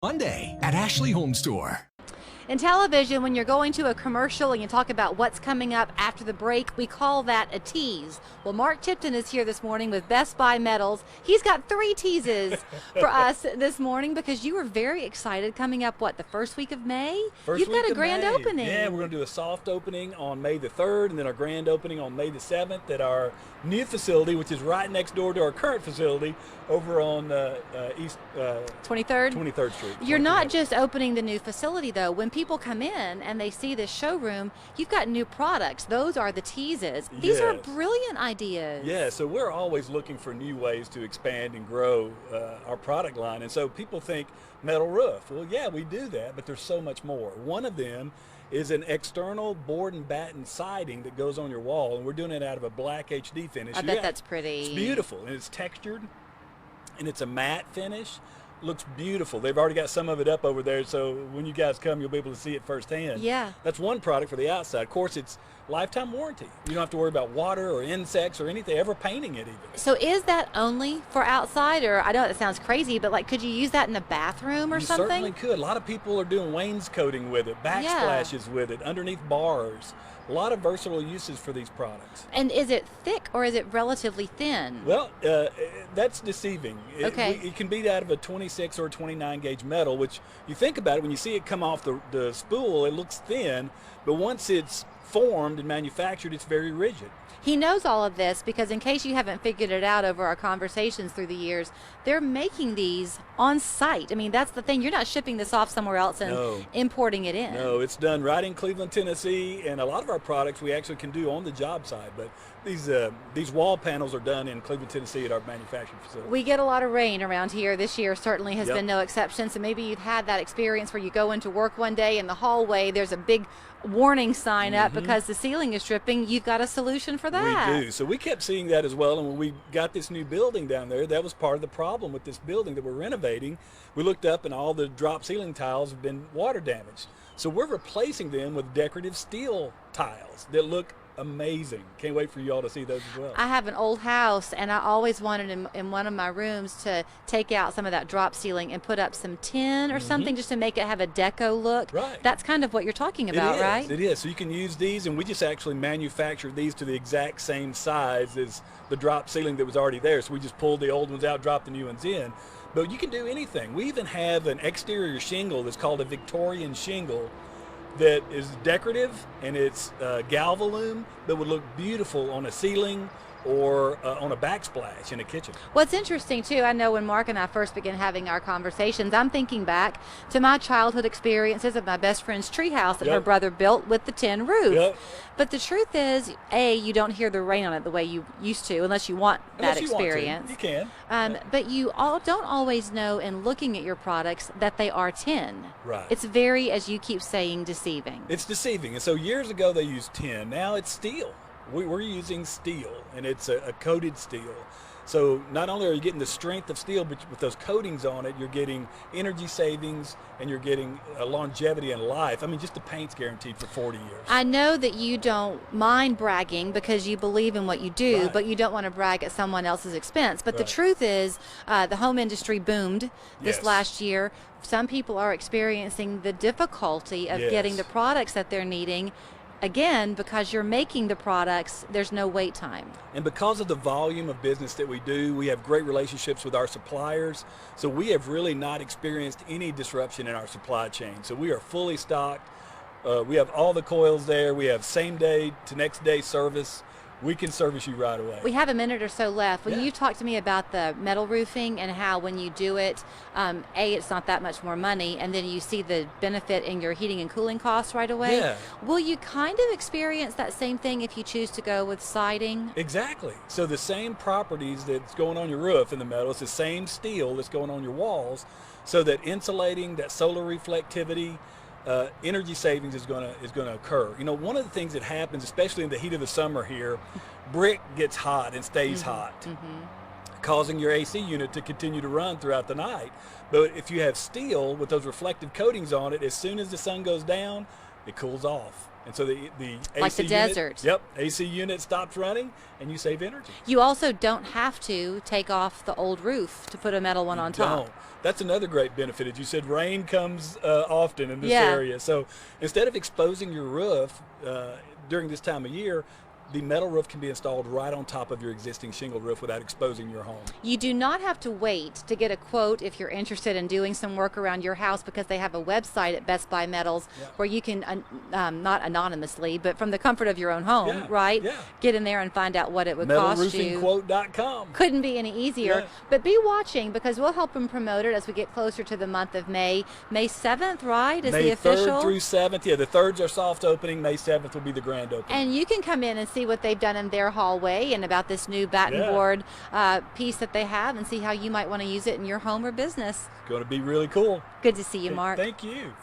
Monday at Ashley Home Store. In television, when you're going to a commercial and you talk about what's coming up after the break, we call that a tease. Well, Mark Tipton is here this morning with Best Buy Metals. He's got 3 teases for us this morning because you were very excited coming up, the first week of May? You've got a grand opening. Yeah, we're going to do a soft opening on May the 3rd and then our grand opening on May the 7th at our new facility, which is right next door to our current facility over on East 23rd Street. You're not just opening the new facility, though. When people come in and they see this showroom, you've got new products. Those are the teases. These are brilliant ideas. Yeah, so we're always looking for new ways to expand and grow our product line. And so people think metal roof. Well, yeah, we do that, but there's so much more. One of them is an external board and batten siding that goes on your wall, and we're doing it out of a black HD finish. I bet that's pretty. It's beautiful, and it's textured, and it's a matte finish. Looks beautiful. They've already got some of it up over there, so when you guys come, you'll be able to see it firsthand. Yeah. That's one product for the outside. Of course, it's lifetime warranty. You don't have to worry about water or insects or anything, ever painting it even. So is that only for outside, or I know that sounds crazy, but could you use that in a bathroom or something? You certainly could. A lot of people are doing wainscoting with it, backsplashes with it, underneath bars. A lot of versatile uses for these products. And is it thick or is it relatively thin? Well, that's deceiving. Okay. It can be out of a 26 or 29 gauge metal, which you think about it, when you see it come off the spool, it looks thin, but once it's formed and manufactured, it's very rigid. He knows all of this because, in case you haven't figured it out over our conversations through the years, they're making these on site. I mean, that's the thing. You're not shipping this off somewhere else and importing it in. No, it's done right in Cleveland, Tennessee, and a lot of our products we actually can do on the job site. But these wall panels are done in Cleveland, Tennessee at our manufacturing facility. We get a lot of rain around here. This year certainly has been no exception. So maybe you've had that experience where you go into work one day in the hallway, there's a big warning sign up because the ceiling is dripping. You've got a solution for that. We do. So we kept seeing that as well, and when we got this new building down there, that was part of the problem with this building that we're renovating. We looked up and all the drop ceiling tiles have been water damaged. So we're replacing them with decorative steel tiles that look amazing. Can't wait for you all to see those as well. I have an old house, and I always wanted in one of my rooms to take out some of that drop ceiling and put up some tin or something just to make it have a deco look. Right. That's kind of what you're talking about, right? It is. So you can use these, and we just actually manufactured these to the exact same size as the drop ceiling that was already there. So we just pulled the old ones out, dropped the new ones in. But you can do anything. We even have an exterior shingle that's called a Victorian shingle that is decorative, and it's galvalume that would look beautiful on a ceiling or on a backsplash in a kitchen. What's interesting too, I know when Mark and I first began having our conversations, I'm thinking back to my childhood experiences of my best friend's treehouse that her brother built with the tin roof. But the truth is, you don't hear the rain on it the way you used to, unless you want that experience. You can. But you don't always know in looking at your products that they are tin. Right. It's very, as you keep saying, deceiving. It's deceiving. And so years ago they used tin. Now it's steel. We're using steel, and it's a coated steel. So not only are you getting the strength of steel, but with those coatings on it, you're getting energy savings and you're getting longevity in life. I mean, just the paint's guaranteed for 40 years. I know that you don't mind bragging because you believe in what you do, but you don't want to brag at someone else's expense. But the truth is, the home industry boomed this last year. Some people are experiencing the difficulty of getting the products that they're needing. Again, because you're making the products, there's no wait time. And because of the volume of business that we do, we have great relationships with our suppliers. So we have really not experienced any disruption in our supply chain. So we are fully stocked. We have all the coils there. We have same day to next day service. We can service you right away. We have a minute or so left. Will you talk to me about the metal roofing and how when you do it, it's not that much more money, and then you see the benefit in your heating and cooling costs right away? Yeah. Will you kind of experience that same thing if you choose to go with siding? Exactly. So the same properties that's going on your roof in the metal, it's the same steel that's going on your walls, so that insulating, that solar reflectivity, energy savings is going to occur. You know, one of the things that happens, especially in the heat of the summer here, brick gets hot and stays hot, causing your AC unit to continue to run throughout the night. But if you have steel with those reflective coatings on it, as soon as the sun goes down, it cools off. And so the AC Like the unit, desert. Yep, AC unit stops running, and you save energy. You also don't have to take off the old roof to put a metal one on top. Don't. That's another great benefit. As you said, rain comes often in this Yeah. area. So instead of exposing your roof during this time of year, the metal roof can be installed right on top of your existing shingle roof without exposing your home. You do not have to wait to get a quote if you're interested in doing some work around your house, because they have a website at Best Buy Metals where you can, not anonymously, but from the comfort of your own home, Yeah, right? yeah. Get in there and find out what it would cost you. MetalRoofingQuote.com. Couldn't be any easier. Yeah. But be watching, because we'll help them promote it as we get closer to the month of May. May 7th, right, is May the official? 3rd through 7th. Yeah, the 3rds are soft opening. May 7th will be the grand opening. And you can come in and see what they've done in their hallway and about this new batten board piece that they have, and see how you might want to use it in your home or business. It's going to be really cool. Good to see you, Mark. Thank you.